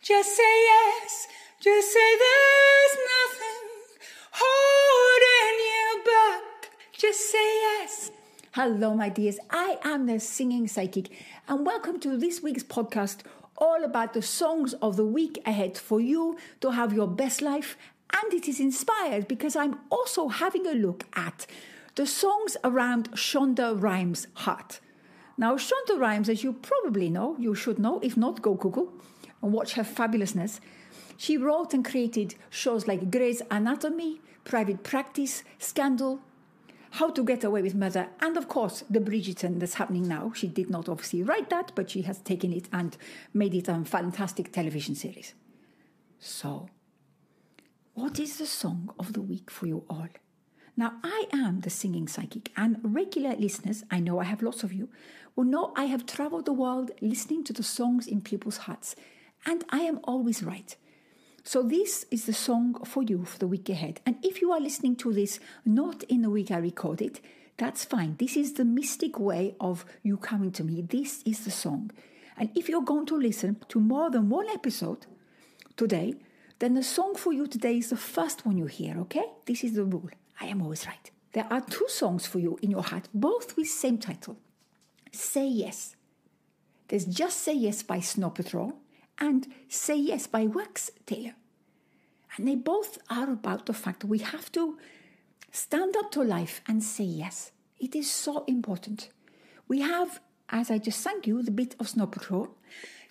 Just say yes. Just say there's nothing holding you back. Just say yes. Hello, my dears. I am the singing psychic, and welcome to this week's podcast, all about the songs of the week ahead for you to have your best life. And it is inspired because I'm also having a look at the songs around Shonda Rhimes' heart. Now, Shonda Rhimes, as you probably know, you should know, if not, go Google and watch her fabulousness. She wrote and created shows like Grey's Anatomy, Private Practice, Scandal, How to Get Away with Murder, and of course, the Bridgerton that's happening now. She did not obviously write that, but she has taken it and made it a fantastic television series. So, what is the song of the week for you all? Now, I am the singing psychic, and regular listeners, I know I have lots of you, will know I have traveled the world listening to the songs in people's hearts, and I am always right. So this is the song for you for the week ahead. And if you are listening to this not in the week I record it, that's fine. This is the mystic way of you coming to me. This is the song. And if you're going to listen to more than one episode today, then the song for you today is the first one you hear, okay? This is the rule. I am always right. There are two songs for you in your heart, both with same title. Say Yes. There's Just Say Yes by Snow Patrol and Say Yes by Tailor. And they both are about the fact that we have to stand up to life and say yes. It is so important. We have, as I just sang you, the bit of Snow Patrol.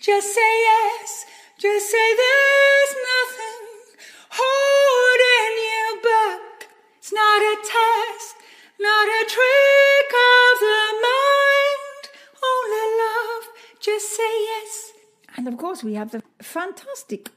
Just say yes, just say there's nothing holding you back. It's not a test, not a trick of the mind. Only love, just say yes. And of course, we have the fantastic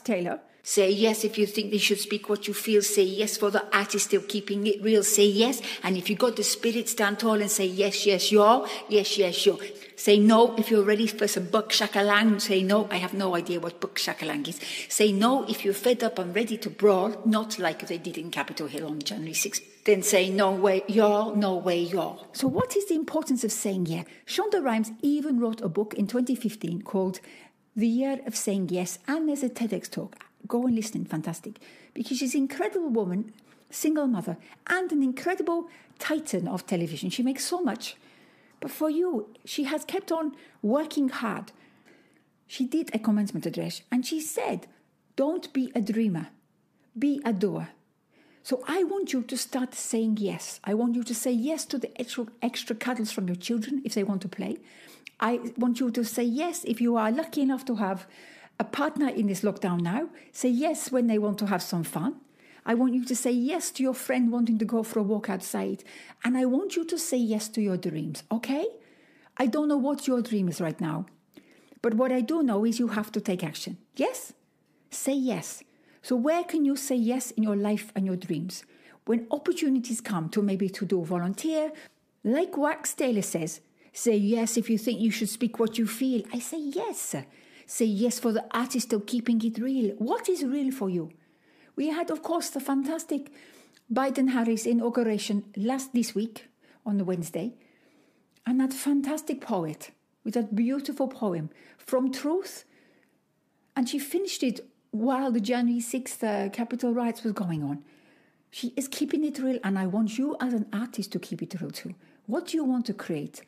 Tailor. Say yes if you think they should speak what you feel. Say yes for the artist still keeping it real. Say yes. And if you got the spirit, stand tall and say yes, yes, you're. Yes, yes, you're. Say no if you're ready for some buck shakalang. Say no. I have no idea what buck shakalang is. Say no if you're fed up and ready to brawl. Not like they did in Capitol Hill on January 6th. Then say no way, you're, no way, you're. So what is the importance of saying yeah? Shonda Rhimes even wrote a book in 2015 called The Year of Saying Yes. And there's a TEDx talk. Go and listen, fantastic. Because she's an incredible woman, single mother, and an incredible titan of television. She makes so much. But for you, she has kept on working hard. She did a commencement address, and she said, don't be a dreamer, be a doer. So I want you to start saying yes. I want you to say yes to the extra cuddles from your children if they want to play. I want you to say yes if you are lucky enough to have a partner in this lockdown now. Say yes when they want to have some fun. I want you to say yes to your friend wanting to go for a walk outside. And I want you to say yes to your dreams, okay? I don't know what your dream is right now. But what I do know is you have to take action. Yes? Say yes. So where can you say yes in your life and your dreams? When opportunities come to maybe to do volunteer, like Tailor says, say yes if you think you should speak what you feel. I say yes. Say yes for the artist still keeping it real. What is real for you? We had, of course, the fantastic Biden-Harris inauguration this week on the Wednesday. And that fantastic poet with that beautiful poem, From Truth. And she finished it while the January 6th Capitol riots was going on. She is keeping it real, and I want you as an artist to keep it real too. What do you want to create?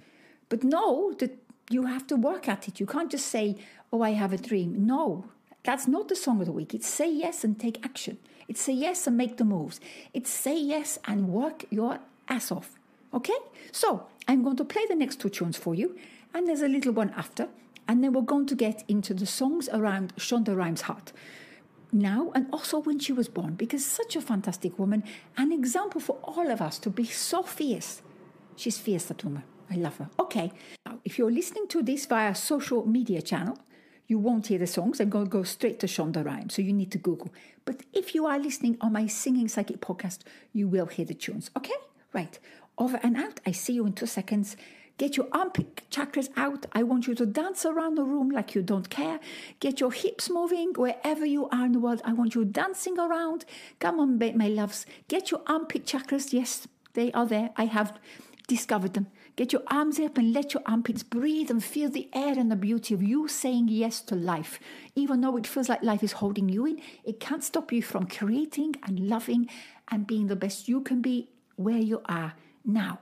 But know that you have to work at it. You can't just say, oh, I have a dream. No, that's not the song of the week. It's say yes and take action. It's say yes and make the moves. It's say yes and work your ass off. Okay? So I'm going to play the next two tunes for you. And there's a little one after. And then we're going to get into the songs around Shonda Rhimes' heart. Now and also when she was born. Because such a fantastic woman. An example for all of us to be so fierce. She's fierce, that woman. I love her. Okay. Now, if you're listening to this via social media channel, you won't hear the songs. I'm going to go straight to Shonda Rhimes, so you need to Google. But if you are listening on my Singing Psychic podcast, you will hear the tunes. Okay? Right. Over and out. I see you in 2 seconds. Get your armpit chakras out. I want you to dance around the room like you don't care. Get your hips moving wherever you are in the world. I want you dancing around. Come on, my loves. Get your armpit chakras. Yes, they are there. I have discovered them. Get your arms up and let your armpits breathe and feel the air and the beauty of you saying yes to life. Even though it feels like life is holding you in, it can't stop you from creating and loving and being the best you can be where you are now.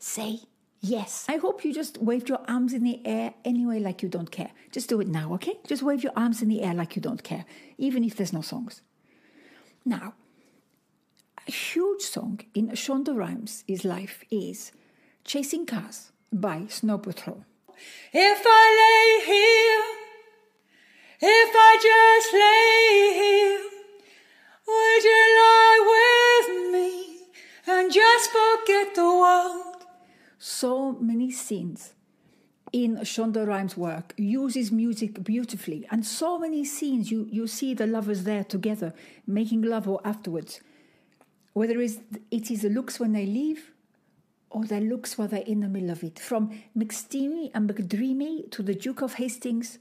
Say yes. I hope you just waved your arms in the air anyway like you don't care. Just do it now, okay? Just wave your arms in the air like you don't care, even if there's no songs. Now, a huge song in Shonda Rhimes' life is Chasing Cars by Snow Patrol. If I lay here, if I just lay here, would you lie with me and just forget the world? So many scenes in Shonda Rhimes' work uses music beautifully, and so many scenes you see the lovers there together making love or afterwards, whether it is the looks when they leave or their looks while they're in the middle of it. From McSteamy and McDreamy to the Duke of Hastings,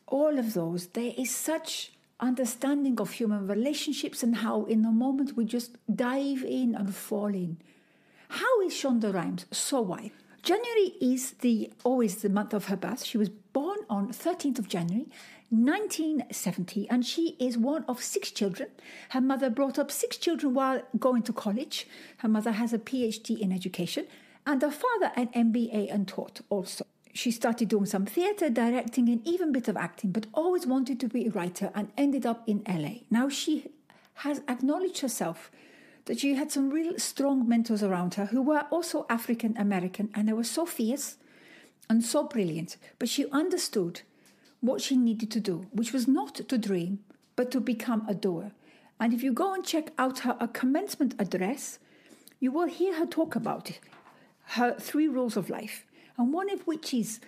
all of those, there is such understanding of human relationships and how in the moment we just dive in and fall in. How is Shonda Rhimes so wide? January is always the month of her birth. She was born on 13th of January, 1970, and she is one of 6 children. Her mother brought up 6 children while going to college. Her mother has a PhD in education, and her father an MBA and taught also. She started doing some theatre, directing, and even a bit of acting, but always wanted to be a writer and ended up in LA. Now she has acknowledged herself that she had some real strong mentors around her who were also African American, and they were so fierce and so brilliant, but she understood what she needed to do, which was not to dream, but to become a doer. And if you go and check out her commencement address, you will hear her talk about it, her 3 rules of life. And one of which is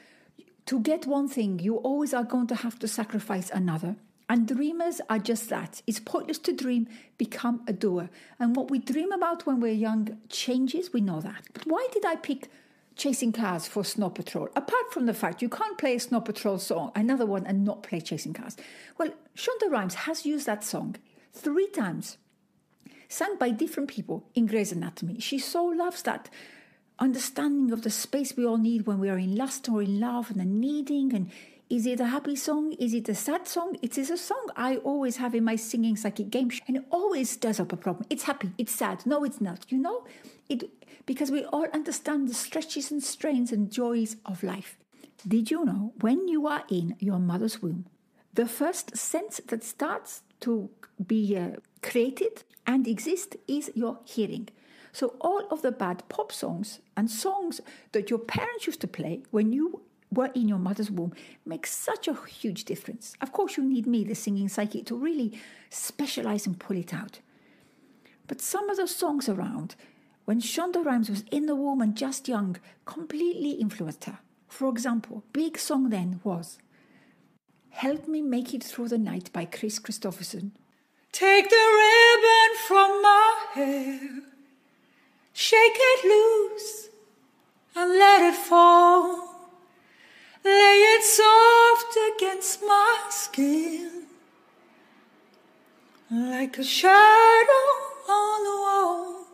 to get one thing, you always are going to have to sacrifice another. And dreamers are just that. It's pointless to dream, become a doer. And what we dream about when we're young changes, we know that. But why did I pick Chasing Cars for Snow Patrol? Apart from the fact you can't play a Snow Patrol song, another one, and not play Chasing Cars. Well, Shonda Rhimes has used that song 3 times, sung by different people in Grey's Anatomy. She so loves that understanding of the space we all need when we are in lust or in love and the needing. And is it a happy song? Is it a sad song? It is a song I always have in my singing psychic game show, and it always stirs up a problem. It's happy, it's sad, no it's not, because we all understand the stretches and strains and joys of life. Did you know when you are in your mother's womb, the first sense that starts to be created and exist is your hearing? So all of the bad pop songs and songs that your parents used to play when you were in your mother's womb make such a huge difference. Of course, you need me, the singing psychic, to really specialize and pull it out. But some of the songs around, when Shonda Rhimes was in the womb and just young, completely influenced her. For example, big song then was Help Me Make It Through the Night by Chris Christopherson. Take the ribbon from my hair, shake it loose and let it fall. Lay it soft against my skin, like a shadow on the wall.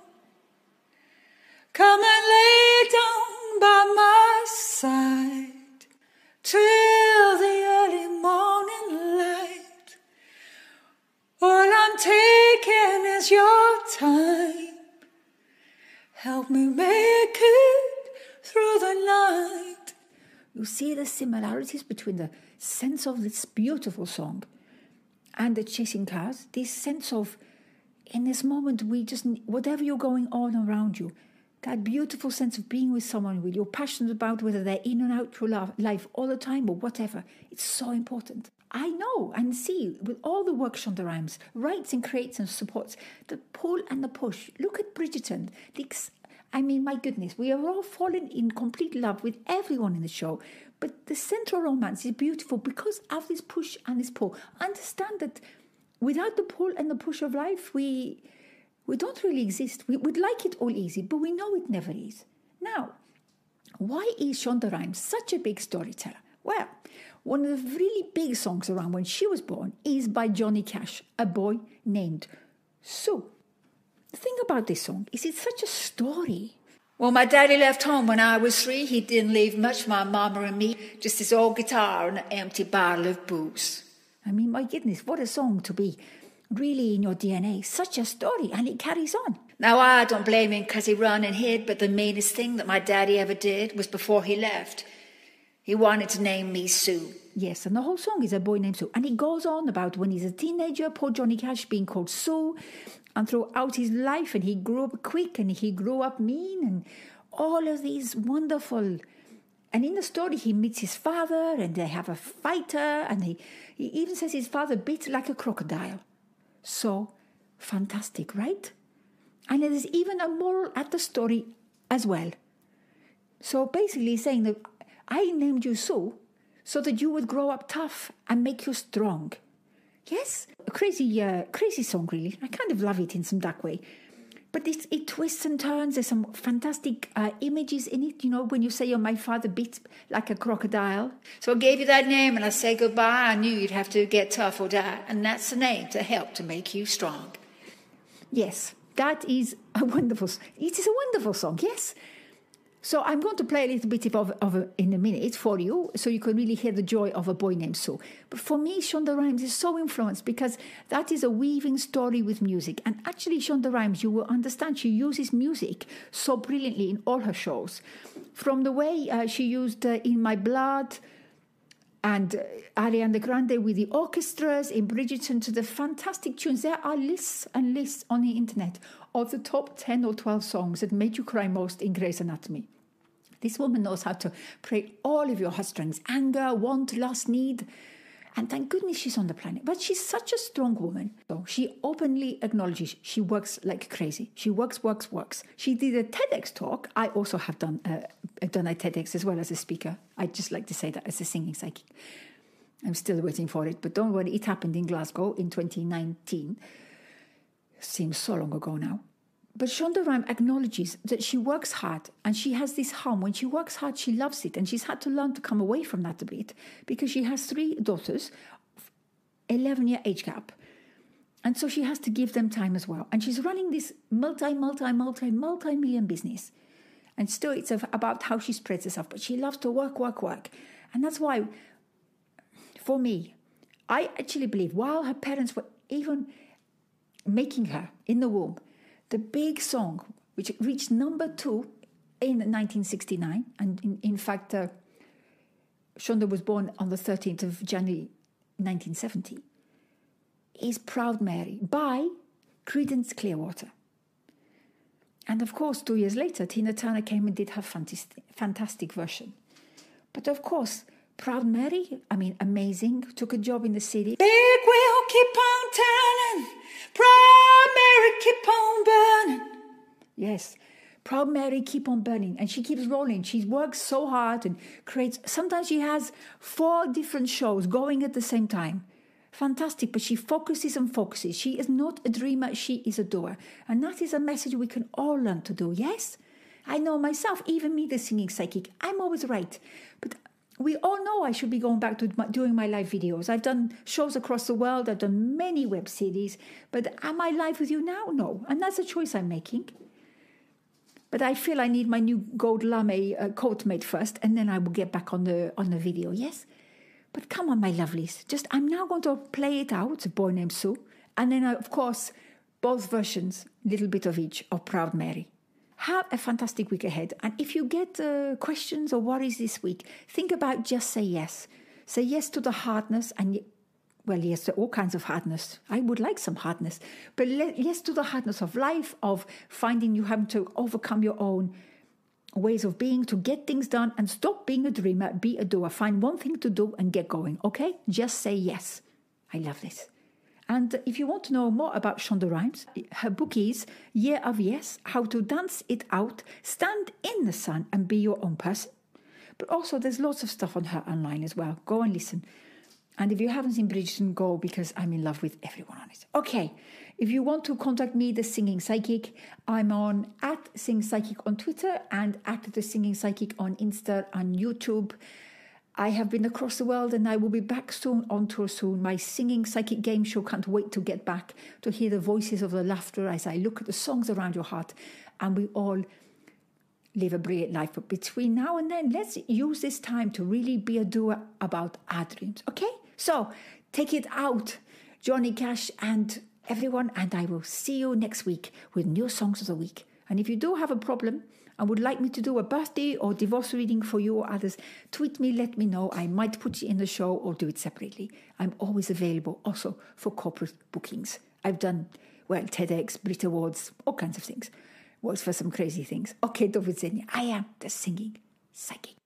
Come and lay down by my side till the early morning light. All I'm taking is your time. Help me make it through the night. You see the similarities between the sense of this beautiful song and the Chasing Cars. This sense of, in this moment, we just, whatever you're going on around you, that beautiful sense of being with someone you're passionate about, whether they're in and out through life all the time or whatever. It's so important. I know and see with all the work Shonda Rhimes writes and creates and supports, the pull and the push. Look at Bridgerton. My goodness, we are all fallen in complete love with everyone in the show. But the central romance is beautiful because of this push and this pull. Understand that without the pull and the push of life, we don't really exist. We would like it all easy, but we know it never is. Now, why is Shonda Rhimes such a big storyteller? Well, one of the really big songs around when she was born is by Johnny Cash, A Boy Named Sue. The thing about this song is it's such a story. Well, my daddy left home when I was 3. He didn't leave much for my mama and me, just his old guitar and an empty bottle of booze. I mean, my goodness, what a song to be really in your DNA. Such a story, and it carries on. Now, I don't blame him because he run and hid, but the meanest thing that my daddy ever did was before he left, he wanted to name me Sue. Yes, and the whole song is A Boy Named Sue. And it goes on about when he's a teenager, poor Johnny Cash being called Sue, and throughout his life, and he grew up quick, and he grew up mean, and all of these wonderful... And in the story, he meets his father, and they have a fighter, and he even says his father bit like a crocodile. So fantastic, right? And there's even a moral at the story as well. So basically saying that I named you Sue so that you would grow up tough and make you strong. Yes, a crazy song, really. I kind of love it in some dark way. But it twists and turns. There's some fantastic images in it, you know, when you say, oh, my father bit like a crocodile. So I gave you that name and I said goodbye. I knew you'd have to get tough or die. And that's the name to help to make you strong. Yes, that is a wonderful, it is a wonderful song, yes. So I'm going to play a little bit of in a minute for you, so you can really hear the joy of A Boy Named Sue. But for me, Shonda Rhimes is so influenced because that is a weaving story with music. And actually, Shonda Rhimes, you will understand, she uses music so brilliantly in all her shows. From the way she used In My Blood and Ariana Grande with the orchestras in Bridgerton to the fantastic tunes. There are lists and lists on the internet of the top 10 or 12 songs that made you cry most in Grey's Anatomy. This woman knows how to play all of your heartstrings, anger, want, lust, need. And thank goodness she's on the planet. But she's such a strong woman. So she openly acknowledges she works like crazy. She works. She did a TEDx talk. I also have done a TEDx as well as a speaker. I'd just like to say that as a singing psychic. I'm still waiting for it. But don't worry, it happened in Glasgow in 2019. Seems so long ago now. But Shonda Rhimes acknowledges that she works hard and she has this hum. When she works hard, she loves it. And she's had to learn to come away from that a bit because she has 3 daughters, 11-year age gap. And so she has to give them time as well. And she's running this multi-million business. And still it's about how she spreads herself. But she loves to work. And that's why, for me, I actually believe while her parents were even making her in the womb, the big song, which reached number 2 in 1969, and in fact, Shonda was born on the 13th of January 1970, is Proud Mary by Creedence Clearwater. And of course, 2 years later, Tina Turner came and did her fantastic version. But of course, Proud Mary, I mean, amazing, took a job in the city. Big wheel keep on turning, Proud Mary keep on burning. Yes, Proud Mary keep on burning, and she keeps rolling. She works so hard and creates, sometimes she has 4 different shows going at the same time. Fantastic, but she focuses and focuses. She is not a dreamer, she is a doer. And that is a message we can all learn to do, yes? I know myself, even me, the singing psychic, I'm always right. But we all know I should be going back to doing my live videos. I've done shows across the world. I've done many web series. But am I live with you now? No. And that's a choice I'm making. But I feel I need my new gold lame coat made first. And then I will get back on the video, yes? But come on, my lovelies. I'm now going to play it out, A Boy Named Sue. And then, of course, both versions, little bit of each, of Proud Mary. Have a fantastic week ahead. And if you get questions or worries this week, think about just say yes. Say yes to the hardness and, yes to all kinds of hardness. I would like some hardness. But yes to the hardness of life, of finding you having to overcome your own ways of being to get things done and stop being a dreamer, be a doer. Find one thing to do and get going, okay? Just say yes. I love this. And if you want to know more about Shonda Rhimes, her book is Year of Yes, How to Dance It Out, Stand in the Sun and Be Your Own Person. But also there's lots of stuff on her online as well. Go and listen. And if you haven't seen Bridgerton, go because I'm in love with everyone on it. Okay, if you want to contact me, The Singing Psychic, I'm on @SingPsychic on Twitter and @The Singing Psychic on Insta and YouTube. I have been across the world and I will be back soon, on tour soon. My singing psychic game show, can't wait to get back, to hear the voices of the laughter as I look at the songs around your heart and we all live a brilliant life. But between now and then, let's use this time to really be a doer about our dreams. Okay? So take it out, Johnny Cash and everyone, and I will see you next week with new songs of the week. And if you do have a problem and would like me to do a birthday or divorce reading for you or others, tweet me, let me know. I might put you in the show or do it separately. I'm always available also for corporate bookings. I've done, TEDx, Brit Awards, all kinds of things. Works for some crazy things. Okay, do widzenia. I am the singing psychic.